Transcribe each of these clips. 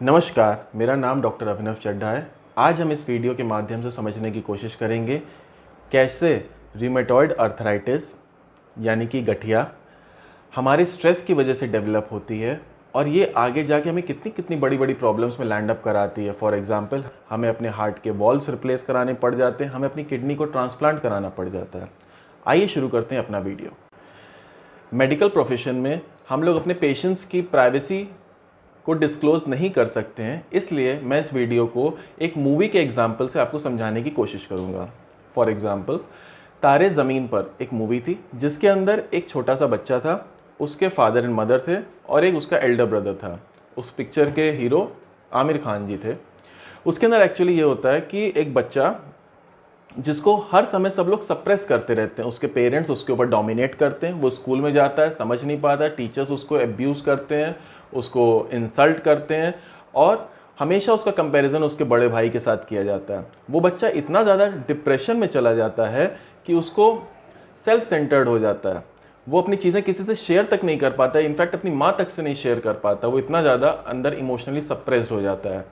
नमस्कार, मेरा नाम डॉक्टर अभिनव चड्ढा है। आज हम इस वीडियो के माध्यम से समझने की कोशिश करेंगे कैसे रूमेटॉइड अर्थराइटिस यानी कि गठिया हमारे स्ट्रेस की वजह से डेवलप होती है और ये आगे जाके हमें कितनी कितनी बड़ी बड़ी प्रॉब्लम्स में लैंड अप कराती है। फॉर एग्जांपल, हमें अपने हार्ट के वॉल्व्स रिप्लेस कराने पड़ जाते हैं, हमें अपनी किडनी को ट्रांसप्लांट कराना पड़ जाता है। आइए शुरू करते हैं अपना वीडियो। मेडिकल प्रोफेशन में हम लोग अपने पेशेंट्स की प्राइवेसी को डिस्क्लोज नहीं कर सकते हैं, इसलिए मैं इस वीडियो को एक मूवी के एग्जाम्पल से आपको समझाने की कोशिश करूंगा। फॉर एग्जाम्पल, तारे ज़मीन पर एक मूवी थी जिसके अंदर एक छोटा सा बच्चा था, उसके फादर एंड मदर थे और एक उसका एल्डर ब्रदर था। उस पिक्चर के हीरो आमिर खान जी थे। उसके अंदर एक्चुअली ये होता है कि एक बच्चा जिसको हर समय सब लोग सप्रेस करते रहते हैं, उसके पेरेंट्स उसके ऊपर डोमिनेट करते हैं, वो स्कूल में जाता है, समझ नहीं पाता, टीचर्स उसको एब्यूज़ करते हैं, उसको इंसल्ट करते हैं और हमेशा उसका कंपैरिजन उसके बड़े भाई के साथ किया जाता है। वो बच्चा इतना ज़्यादा डिप्रेशन में चला जाता है कि उसको सेल्फ सेंटर्ड हो जाता है। वो अपनी चीज़ें किसी से शेयर तक नहीं कर पाता है, इनफैक्ट अपनी माँ तक से नहीं शेयर कर पाता। वो इतना ज़्यादा अंदर इमोशनली सप्रेस्ड हो जाता है।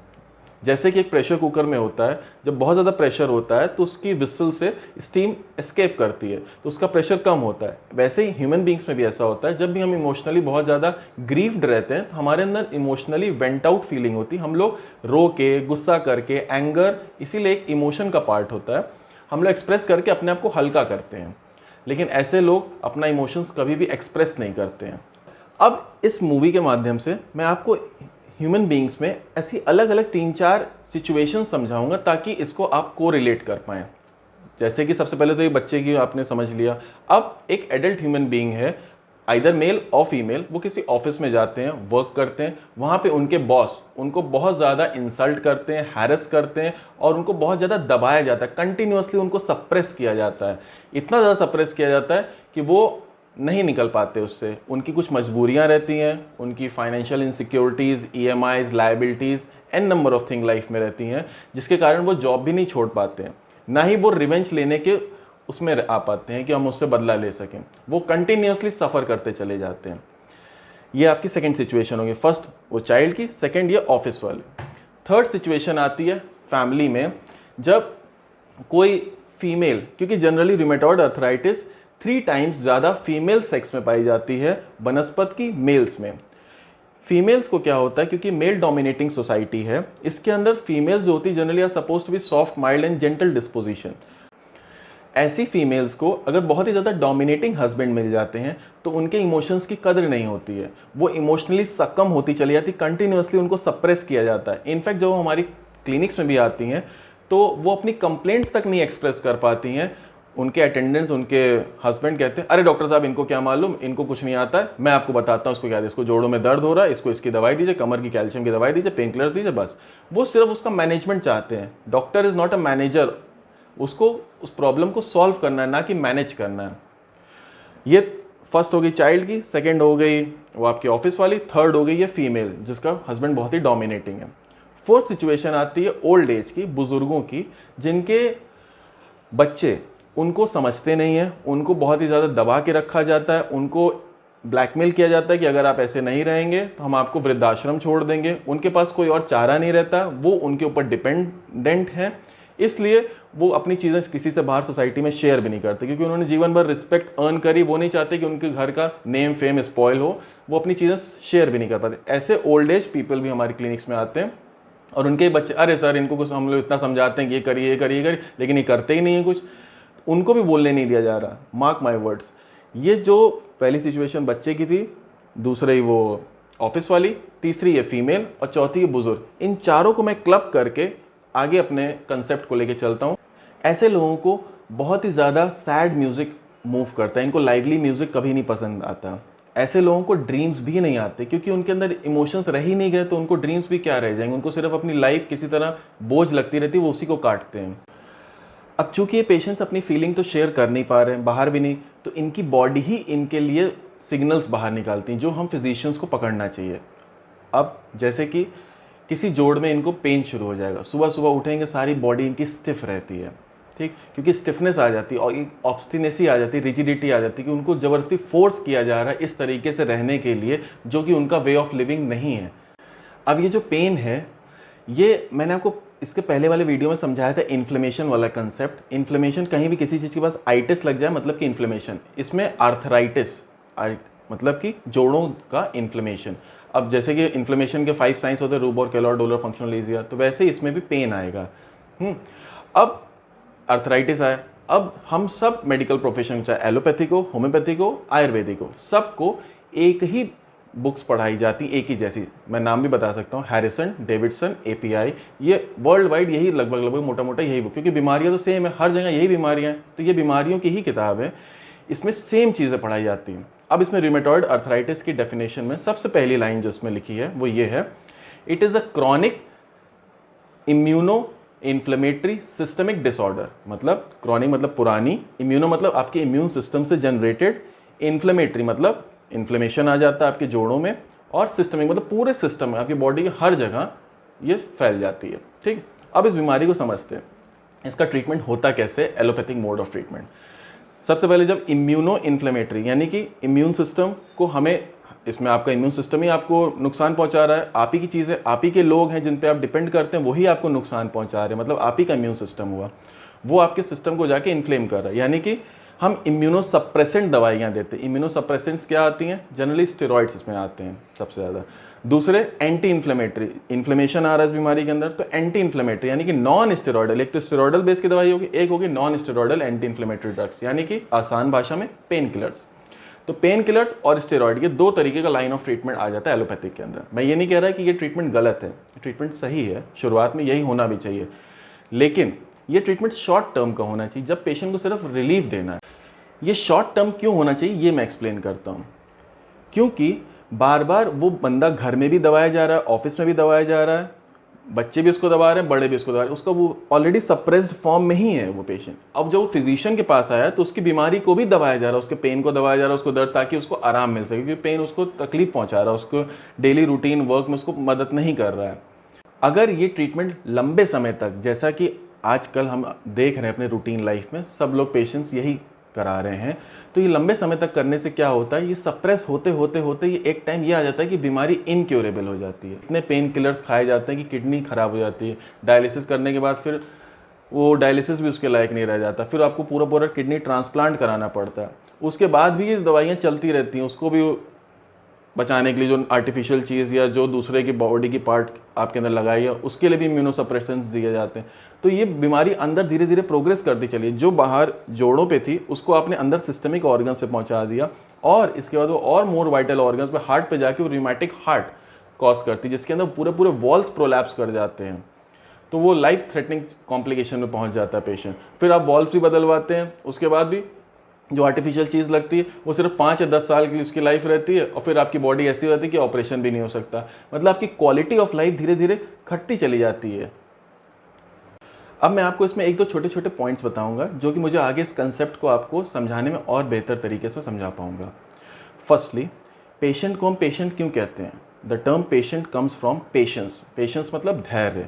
जैसे कि एक प्रेशर कुकर में होता है, जब बहुत ज़्यादा प्रेशर होता है तो उसकी विसल से स्टीम एस्केप करती है, तो उसका प्रेशर कम होता है। वैसे ही ह्यूमन बींग्स में भी ऐसा होता है, जब भी हम इमोशनली बहुत ज़्यादा ग्रीव्ड रहते हैं तो हमारे अंदर इमोशनली वेंट आउट फीलिंग होती है। हम लोग रो के, गुस्सा करके, एंगर इसीलिए एक इमोशन का पार्ट होता है, हम लोग एक्सप्रेस करके अपने आप को हल्का करते हैं। लेकिन ऐसे लोग अपना इमोशंस कभी भी एक्सप्रेस नहीं करते हैं। अब इस मूवी के माध्यम से मैं आपको ह्यूमन बींग्स में ऐसी अलग अलग 3-4 सिचुएशन समझाऊंगा ताकि इसको आप को रिलेट कर पाएँ। जैसे कि सबसे पहले तो ये बच्चे की आपने समझ लिया। अब एक एडल्ट ह्यूमन बीइंग है, आइदर मेल और फीमेल, वो किसी ऑफिस में जाते हैं, वर्क करते हैं, वहाँ पे उनके बॉस उनको बहुत ज़्यादा इंसल्ट करते हैं, हैरेस करते हैं और उनको बहुत ज़्यादा दबाया जाता है, कंटिन्यूअसली उनको सप्रेस किया जाता है। इतना ज़्यादा सप्रेस किया जाता है कि वो नहीं निकल पाते उससे। उनकी कुछ मजबूरियां रहती हैं, उनकी financial insecurities, EMIs, liabilities, an number of thing life में रहती हैं, जिसके कारण वो जॉब भी नहीं छोड़ पाते हैं, ना ही वो रिवेंज लेने के उसमें आ पाते हैं कि हम उससे बदला ले सकें। वो कंटिन्यूअसली सफ़र करते चले जाते हैं। ये आपकी सेकेंड सिचुएशन होगी। फर्स्ट वो चाइल्ड की, सेकेंड ये ऑफिस वाले। थर्ड सिचुएशन आती है फैमिली में, जब कोई फीमेल, क्योंकि जनरली रूमेटॉइड अर्थराइटिस 3 टाइम्स ज़्यादा फीमेल सेक्स में पाई जाती है बनस्पत की मेल्स में। फीमेल्स को क्या होता है, क्योंकि मेल डोमिनेटिंग सोसाइटी है, इसके अंदर फीमेल्स जो होती है generally are suppose to be soft, mild and gentle disposition. ऐसी फीमेल्स को अगर बहुत ही ज़्यादा डोमिनेटिंग हस्बैंड मिल जाते हैं तो उनके इमोशंस की कदर नहीं होती है, वो इमोशनली सकम होती चली जाती, कंटिन्यूअसली उनको सप्रेस किया जाता है। इनफैक्ट जब वो हमारी क्लिनिक्स में भी आती हैं तो वो अपनी कंप्लेंट्स तक नहीं एक्सप्रेस कर पाती हैं। उनके अटेंडेंट्स, उनके हस्बैंड कहते हैं, अरे डॉक्टर साहब इनको क्या मालूम, इनको कुछ नहीं आता है, मैं आपको बताता हूँ इसको क्या है, इसको जोड़ों में दर्द हो रहा है, इसको इसकी दवाई दीजिए, कमर की कैल्शियम की दवाई दीजिए, पेन किलर्स दीजिए, बस। वो सिर्फ उसका मैनेजमेंट चाहते हैं। Doctor is not a manager, उसको उस प्रॉब्लम को सॉल्व करना है, ना कि मैनेज करना है। ये फर्स्ट हो गई चाइल्ड की, सेकेंड हो गई वो आपकी ऑफिस वाली, थर्ड हो गई ये फीमेल जिसका हस्बैंड बहुत ही डोमिनेटिंग है। फोर्थ सिचुएशन आती है ओल्ड एज की, बुजुर्गों की, जिनके बच्चे उनको समझते नहीं है, उनको बहुत ही ज़्यादा दबा के रखा जाता है, उनको ब्लैकमेल किया जाता है कि अगर आप ऐसे नहीं रहेंगे तो हम आपको वृद्धाश्रम छोड़ देंगे। उनके पास कोई और चारा नहीं रहता, वो उनके ऊपर डिपेंडेंट हैं, इसलिए वो अपनी चीज़ें किसी से बाहर सोसाइटी में शेयर भी नहीं करते, क्योंकि उन्होंने जीवन भर रिस्पेक्ट अर्न करी। वो नहीं चाहते कि उनके घर का नेम फेम स्पॉइल हो, वो अपनी चीज़ें शेयर भी नहीं कर पाते। ऐसे ओल्ड एज पीपल भी हमारी क्लिनिक्स में आते हैं और उनके बच्चे, अरे सर इनको कुछ हम लोग इतना समझाते हैं कि ये करिए ये करिए ये करिए, लेकिन ये करते ही नहीं है कुछ, उनको भी बोलने नहीं दिया जा रहा। Mark my words. ये जो पहली सिचुएशन बच्चे की थी, दूसरी वो ऑफिस वाली, तीसरी ये फीमेल और चौथी ये बुजुर्ग, इन चारों को मैं क्लब करके आगे अपने कंसेप्ट को लेके चलता हूँ। ऐसे लोगों को बहुत ही ज़्यादा सैड म्यूज़िक मूव करता है, इनको लाइवली म्यूज़िक कभी नहीं पसंद आता। ऐसे लोगों को ड्रीम्स भी नहीं आते, क्योंकि उनके अंदर इमोशंस रह ही नहीं गए, तो उनको ड्रीम्स भी क्या रह जाएंगे। उनको सिर्फ अपनी लाइफ किसी तरह बोझ लगती रहती है, वो उसी को काटते हैं। अब चूंकि ये पेशेंट्स अपनी फीलिंग तो शेयर कर नहीं पा रहे हैं, बाहर भी नहीं, तो इनकी बॉडी ही इनके लिए सिग्नल्स बाहर निकालती हैं जो हम फिजिशियंस को पकड़ना चाहिए। अब जैसे कि किसी जोड़ में इनको पेन शुरू हो जाएगा, सुबह सुबह उठेंगे सारी बॉडी इनकी स्टिफ रहती है, ठीक, क्योंकि स्टिफनेस आ जाती है और एक ऑब्स्टिनेसी आ जाती है, रिजिडिटी आ जाती है, कि उनको ज़बरदस्ती फोर्स किया जा रहा है इस तरीके से रहने के लिए जो कि उनका वे ऑफ लिविंग नहीं है। अब ये जो पेन है, ये मैंने आपको इसके पहले वाले वीडियो में समझाया था इन्फ्लेमेशन वाला कंसेप्ट। इन्फ्लेमेशन, कहीं भी किसी चीज़ के पास आइटिस लग जाए मतलब कि इन्फ्लेमेशन। इसमें आर्थराइटिस मतलब कि जोड़ों का इन्फ्लेमेशन। अब जैसे कि इन्फ्लेमेशन के 5 साइंस होते हैं, रूबर, केलर, डोलर, फंक्शनल, तो वैसे ही इसमें भी पेन आएगा। अब आर्थराइटिस आया, अब हम सब मेडिकल प्रोफेशन, चाहे एलोपैथिक हो, होम्योपैथिक हो, आयुर्वेदिक हो, सबको एक ही बुक्स पढ़ाई जाती, एक ही जैसी। मैं नाम भी बता सकता हूँ, हैरिसन, डेविडसन, एपीआई, ये वर्ल्ड वाइड यही लगभग मोटा मोटा यही बुक, क्योंकि बीमारियाँ तो सेम है, हर जगह यही बीमारियाँ हैं, तो ये बीमारियों की ही किताब है, इसमें सेम चीज़ें पढ़ाई जाती हैं। अब इसमें रूमेटॉइड अर्थराइटिस की डेफिनेशन में सबसे पहली लाइन जो इसमें लिखी है वो ये है, it is a chronic immuno inflammatory systemic disorder. मतलब क्रॉनिक मतलब पुरानी, इम्यूनो मतलब आपके इम्यून सिस्टम से जनरेटेड, इन्फ्लेमेटरी मतलब इन्फ्लेमेशन आ जाता है आपके जोड़ों में, और सिस्टमिक मतलब पूरे सिस्टम में, आपकी बॉडी के हर जगह ये फैल जाती है। ठीक, अब इस बीमारी को समझते हैं, इसका ट्रीटमेंट होता कैसे, एलोपैथिक मोड ऑफ ट्रीटमेंट। सबसे पहले जब इम्यूनो इन्फ्लेमेटरी यानी कि इम्यून सिस्टम को हमें, इसमें आपका इम्यून सिस्टम ही आपको नुकसान पहुंचा रहा है, आप ही की चीज़ें, आप ही के लोग हैं जिन पे आप डिपेंड करते हैं, वही आपको नुकसान पहुंचा रहे हैं, मतलब आप ही का इम्यून सिस्टम हुआ, वो आपके सिस्टम को जाके इन्फ्लेम कर रहा है। यानी कि हम इम्यूनोसप्रेसेंट दवाइयाँ देते हैं। इम्यूनोसप्रेसेंट्स क्या आती हैं, जनरली स्टेरॉइड्स इसमें आते हैं सबसे ज़्यादा। दूसरे एंटी इन्फ्लेमेटरी, इन्फ्लेमेशन आ रहा है इस बीमारी के अंदर, तो एंटी इन्फ्लेमेटरी यानी कि नॉन स्टेरॉइडल, एक तो स्टेरॉइडल बेस की दवाई होगी, एक होगी non steroidal anti inflammatory drugs, यानी कि आसान भाषा में पेन किलर्स। तो पेन किलर्स और स्टेरॉइड, ये दो तरीके का लाइन ऑफ ट्रीटमेंट आ जाता है एलोपैथिक के अंदर। मैं ये नहीं कह रहा कि ये ट्रीटमेंट गलत है, ट्रीटमेंट सही है, शुरुआत में यही होना भी चाहिए, लेकिन ये ट्रीटमेंट शॉर्ट टर्म का होना चाहिए, जब पेशेंट को सिर्फ रिलीफ देना है। ये शॉर्ट टर्म क्यों होना चाहिए ये मैं एक्सप्लेन करता हूँ। क्योंकि बार बार वो बंदा घर में भी दबाया जा रहा है, ऑफिस में भी दबाया जा रहा है, बच्चे भी उसको दबा रहे हैं, बड़े भी उसको दबा रहे हैं, उसका वो ऑलरेडी सप्रेस्ड फॉर्म में ही है वो पेशेंट। अब जब वो फिजिशियन के पास आया तो उसकी बीमारी को भी दबाया जा रहा है, उसके पेन को दबाया जा रहा है, उसको दर्द, ताकि उसको आराम मिल सके, क्योंकि पेन उसको तकलीफ पहुंचा रहा है, उसको डेली रूटीन वर्क में उसको मदद नहीं कर रहा है। अगर ये ट्रीटमेंट लंबे समय तक, जैसा कि आजकल हम देख रहे हैं अपने रूटीन लाइफ में, सब लोग पेशेंट्स यही करा रहे हैं, तो ये लंबे समय तक करने से क्या होता है, ये सप्रेस होते होते होते ये एक टाइम ये आ जाता है कि बीमारी इनक्योरेबल हो जाती है। इतने पेन किलर्स खाए जाते हैं कि किडनी खराब हो जाती है, डायलिसिस करने के बाद फिर वो डायलिसिस भी उसके लायक नहीं रह जाता, फिर आपको पूरा पूरा किडनी ट्रांसप्लांट कराना पड़ता है। उसके बाद भी ये दवाइयाँ चलती रहती हैं, उसको भी बचाने के लिए जो आर्टिफिशियल चीज़ या जो दूसरे की बॉडी की पार्ट आपके अंदर लगाई है, उसके लिए भी इम्यूनोसप्रेसेंट्स दिए जाते हैं। तो ये बीमारी अंदर धीरे धीरे प्रोग्रेस करती चली, जो बाहर जोड़ों पे थी उसको आपने अंदर सिस्टमिक ऑर्गन्स पे पहुंचा दिया, और इसके बाद वो और मोर वाइटल ऑर्गन्स पे, हार्ट पे जाके वो रिमेटिक हार्ट कॉज करती है, जिसके अंदर पूरे पूरे वॉल्स प्रोलैप्स कर जाते हैं, तो वो लाइफ थ्रेटनिंग कॉम्प्लिकेशन में पहुंच जाता है पेशेंट। फिर आप वॉल्स भी बदलवाते हैं, उसके बाद भी जो आर्टिफिशियल चीज़ लगती है वो सिर्फ 5 या 10 साल की उसकी लाइफ रहती है, और फिर आपकी बॉडी ऐसी रहती है कि ऑपरेशन भी नहीं हो सकता। मतलब आपकी क्वालिटी ऑफ लाइफ धीरे धीरे घटती चली जाती है। अब मैं आपको इसमें एक दो छोटे छोटे पॉइंट्स बताऊंगा, जो कि मुझे आगे इस कंसेप्ट को आपको समझाने में और बेहतर तरीके से समझा पाऊंगा। फर्स्टली, पेशेंट को हम पेशेंट क्यों कहते हैं? The term patient comes from patience. Patience मतलब धैर्य।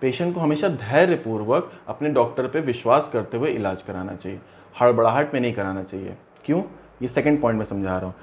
पेशेंट को हमेशा धैर्यपूर्वक अपने डॉक्टर पे विश्वास करते हुए इलाज कराना चाहिए, हड़बड़ाहट में नहीं कराना चाहिए। क्यों? ये सेकंड पॉइंट में समझा रहा हूँ।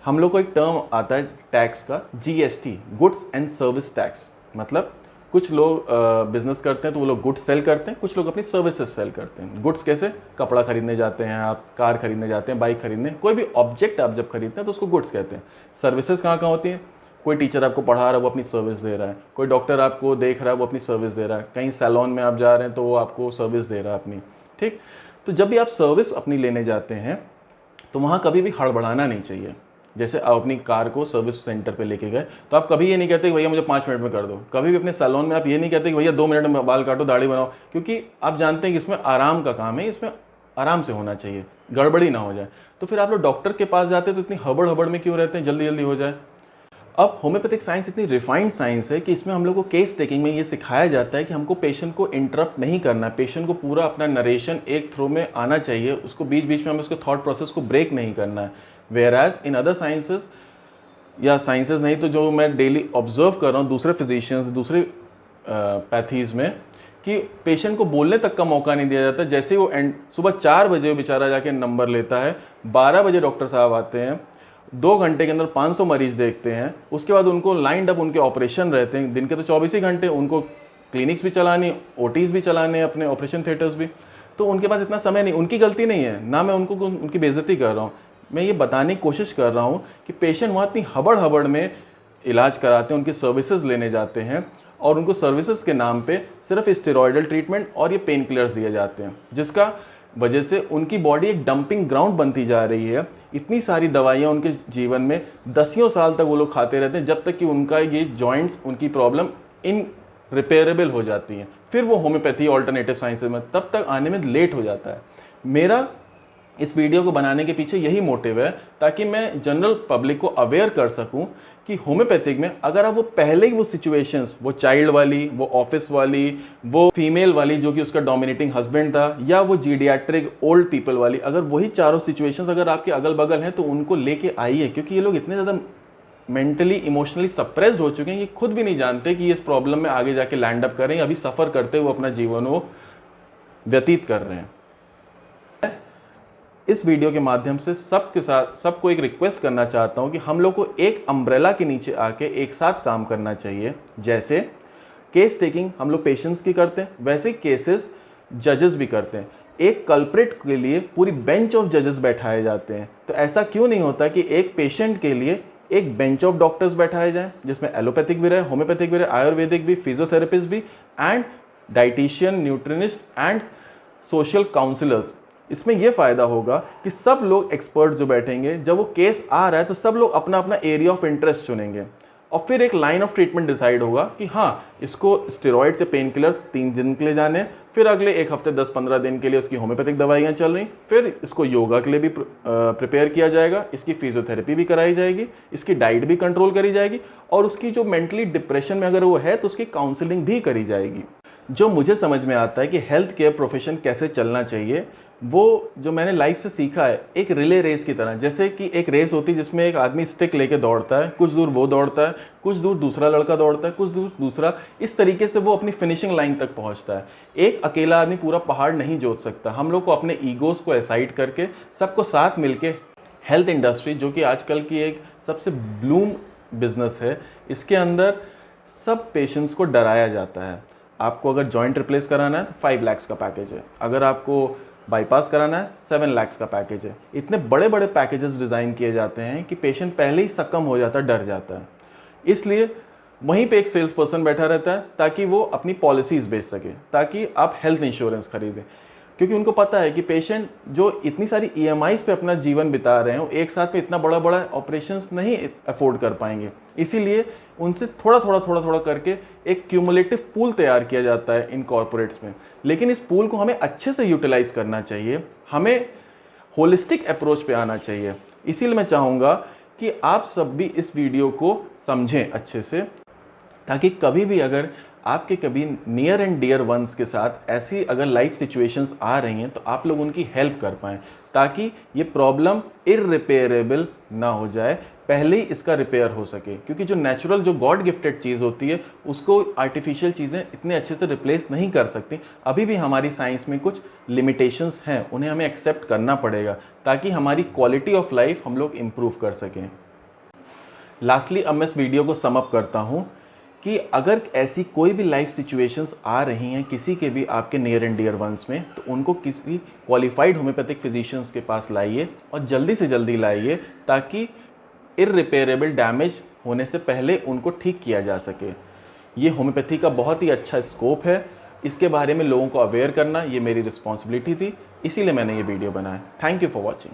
हम लोग को एक टर्म आता है टैक्स का, GST, goods and service tax. मतलब कुछ लोग बिजनेस करते हैं तो वो लोग गुड्स सेल करते हैं, कुछ लोग अपनी सर्विसेज सेल करते हैं। गुड्स कैसे? कपड़ा खरीदने जाते हैं आप, कार खरीदने जाते हैं, बाइक खरीदने, कोई भी ऑब्जेक्ट आप जब खरीदते हैं तो उसको गुड्स कहते हैं। सर्विसेज कहाँ कहाँ होती हैं? कोई टीचर आपको पढ़ा रहा है वो अपनी सर्विस दे रहा है, कोई डॉक्टर आपको देख रहा है वो अपनी सर्विस दे रहा है, कहीं सैलून में आप जा रहे हैं तो वो आपको सर्विस दे रहा है अपनी। ठीक, तो जब भी आप सर्विस अपनी लेने जाते हैं तो वहाँ कभी भी हड़बड़ाना नहीं चाहिए। जैसे आप अपनी कार को सर्विस सेंटर पे लेके गए तो आप कभी ये नहीं कहते कि भैया मुझे 5 मिनट में कर दो। कभी भी अपने सैलून में आप ये नहीं कहते कि भैया 2 मिनट में बाल काटो, दाढ़ी बनाओ, क्योंकि आप जानते हैं कि इसमें आराम का काम है, इसमें आराम से होना चाहिए, गड़बड़ी ना हो जाए। तो फिर आप लोग डॉक्टर के पास जाते हैं तो इतनी हड़बड़ हड़बड़ में क्यों रहते हैं, जल्दी जल्दी हो जाए। अब होम्योपैथिक साइंस इतनी रिफाइंड साइंस है कि इसमें हम लोग को केस टेकिंग में ये सिखाया जाता है कि हमको पेशेंट को इंटरप्ट नहीं करना है, पेशेंट को पूरा अपना नरेशन एक थ्रो में आना चाहिए, उसको बीच बीच में हमें उसके थॉट प्रोसेस को ब्रेक नहीं करना है। Whereas in other sciences, या साइंसेज नहीं तो जो मैं डेली ऑब्जर्व कर रहा हूँ दूसरे फिजिशियंस, दूसरे पैथीज में, कि पेशेंट को बोलने तक का मौका नहीं दिया जाता। जैसे वो सुबह 4 बजे बेचारा जाके नंबर लेता है, 12 बजे डॉक्टर साहब आते हैं, 2 घंटे के अंदर 500 मरीज देखते हैं, उसके बाद उनको लाइंड अप उनके ऑपरेशन रहते हैं, दिन के तो 24 ही घंटे, उनको क्लिनिक्स भी चलानी, ओटीज़ भी चलाने, अपने ऑपरेशन थिएटर्स भी, तो उनके पास इतना समय नहीं। उनकी गलती नहीं है, ना मैं उनको उनकी बेइज्जती कर रहा हूँ, मैं ये बताने की कोशिश कर रहा हूँ कि पेशेंट वहाँ इतनी हबड़ में इलाज कराते हैं, उनकी सर्विसेज लेने जाते हैं और उनको सर्विसेज के नाम पे सिर्फ स्टेरॉयडल ट्रीटमेंट और ये पेन किलर्स दिए जाते हैं, जिसका वजह से उनकी बॉडी एक डंपिंग ग्राउंड बनती जा रही है। इतनी सारी दवाइयाँ उनके जीवन में दसियों साल तक वो लोग खाते रहते हैं, जब तक कि उनका ये जॉइंट्स, उनकी प्रॉब्लम इन रिपेयरेबल हो जाती हैं। फिर वो होम्योपैथी, ऑल्टरनेटिव साइंसेज में तब तक आने में लेट हो जाता है। मेरा इस वीडियो को बनाने के पीछे यही मोटिव है, ताकि मैं जनरल पब्लिक को अवेयर कर सकूं कि होम्योपैथिक में अगर आप वो पहले ही वो सिचुएशंस, वो चाइल्ड वाली, वो ऑफिस वाली, वो फीमेल वाली जो कि उसका डोमिनेटिंग हस्बैंड था, या वो जीडियाट्रिक ओल्ड पीपल वाली, अगर वही चारों सिचुएशंस अगर आपके अगल बगल हैं तो उनको लेके आइए, क्योंकि ये लोग इतने ज़्यादा मेंटली, इमोशनली सप्रेस्ड हो चुके हैं, ये खुद भी नहीं जानते कि ये इस प्रॉब्लम में आगे जाके लैंड अप करें, अभी सफ़र करते हुए अपना जीवन वो व्यतीत कर रहे हैं। इस वीडियो के माध्यम से सबके साथ सबको एक रिक्वेस्ट करना चाहता हूं कि हम लोग को एक अम्ब्रेला के नीचे आके एक साथ काम करना चाहिए। जैसे केस टेकिंग हम लोग पेशेंट्स की करते हैं, वैसे केसेस जजेस भी करते हैं। एक कल्प्रिट के लिए पूरी बेंच ऑफ जजेस बैठाए जाते हैं, तो ऐसा क्यों नहीं होता कि एक पेशेंट के लिए एक बेंच ऑफ डॉक्टर्स बैठाए जाएं, जिसमें एलोपैथिक भी रहे, होम्योपैथिक भी रहे, आयुर्वेदिक भी, फिजियोथेरेपिस्ट भी, and dietitian, nutritionist and social counsellors. इसमें यह फ़ायदा होगा कि सब लोग एक्सपर्ट जो बैठेंगे, जब वो केस आ रहा है तो सब लोग अपना अपना एरिया ऑफ इंटरेस्ट चुनेंगे और फिर एक लाइन ऑफ ट्रीटमेंट डिसाइड होगा कि हाँ, इसको स्टेरॉइड से पेन किलर्स 3 दिन के लिए जाने, फिर अगले 1 हफ्ते 10-15 दिन के लिए उसकी होम्योपैथिक दवाइयाँ चल रही, फिर इसको योगा के लिए भी प्रिपेयर किया जाएगा, इसकी फिजियोथेरेपी भी कराई जाएगी, इसकी डाइट भी कंट्रोल करी जाएगी, और उसकी जो मेंटली डिप्रेशन में अगर वो है तो उसकी काउंसलिंग भी करी जाएगी। जो मुझे समझ में आता है कि हेल्थ केयर प्रोफेशन कैसे चलना चाहिए, वो जो मैंने लाइफ से सीखा है, एक रिले रेस की तरह। जैसे कि एक रेस होती है जिसमें एक आदमी स्टिक लेके दौड़ता है, कुछ दूर वो दौड़ता है, कुछ दूर दूसरा लड़का दौड़ता है, कुछ दूर दूसरा, इस तरीके से वो अपनी फिनिशिंग लाइन तक पहुंचता है। एक अकेला आदमी पूरा पहाड़ नहीं जोत सकता। हम लोग को अपने ईगोज को एसाइड करके सबको साथ मिलके हेल्थ इंडस्ट्री, जो कि आजकल की एक सबसे ब्लूम बिजनेस है, इसके अंदर सब पेशेंट्स को डराया जाता है। आपको अगर जॉइंट रिप्लेस कराना है तो 5 लाख का पैकेज है, अगर आपको बाईपास कराना है 7 लाख का पैकेज है। इतने बड़े बड़े पैकेजेस डिज़ाइन किए जाते हैं कि पेशेंट पहले ही सक्कम हो जाता है, डर जाता है। इसलिए वहीं पे एक सेल्स पर्सन बैठा रहता है ताकि वो अपनी पॉलिसीज़ बेच सके, ताकि आप हेल्थ इंश्योरेंस खरीदें, क्योंकि उनको पता है कि पेशेंट जो इतनी सारी EMIs पे अपना जीवन बिता रहे हैं, वो एक साथ पे इतना बड़ा बड़ा ऑपरेशंस नहीं अफोर्ड कर पाएंगे। इसीलिए उनसे थोड़ा थोड़ा करके एक क्यूमुलेटिव पूल तैयार किया जाता है इन कॉर्पोरेट्स में। लेकिन इस पूल को हमें अच्छे से यूटिलाइज करना चाहिए, हमें होलिस्टिक अप्रोच पे आना चाहिए। इसीलिए मैं चाहूँगा कि आप सब भी इस वीडियो को समझें अच्छे से, ताकि कभी भी अगर आपके कभी नियर एंड डियर वंस के साथ ऐसी अगर लाइफ सिचुएशंस आ रही हैं तो आप लोग उनकी हेल्प कर पाएँ, ताकि ये प्रॉब्लम इररिपेयरेबल ना हो जाए, पहले ही इसका रिपेयर हो सके। क्योंकि जो नेचुरल, जो गॉड गिफ्टेड चीज़ होती है, उसको आर्टिफिशियल चीज़ें इतने अच्छे से रिप्लेस नहीं कर सकती। अभी भी हमारी साइंस में कुछ लिमिटेशंस हैं, उन्हें हमें एक्सेप्ट करना पड़ेगा, ताकि हमारी क्वालिटी ऑफ लाइफ हम लोग इम्प्रूव कर सकें। लास्टली अब मैं इस वीडियो को सम अप करता हूँ कि अगर ऐसी कोई भी लाइफ सिचुएशंस आ रही हैं किसी के भी आपके नियर एंड डियर वंस में, तो उनको किसी क्वालिफाइड होम्योपैथिक फिजिशियंस के पास लाइए और जल्दी से जल्दी लाइए, ताकि इररिपेयरेबल डैमेज होने से पहले उनको ठीक किया जा सके। ये होम्योपैथी का बहुत ही अच्छा स्कोप है, इसके बारे में लोगों को अवेयर करना ये मेरी रिस्पॉन्सिबिलिटी थी, इसीलिए मैंने ये वीडियो बनाया। Thank you for watching.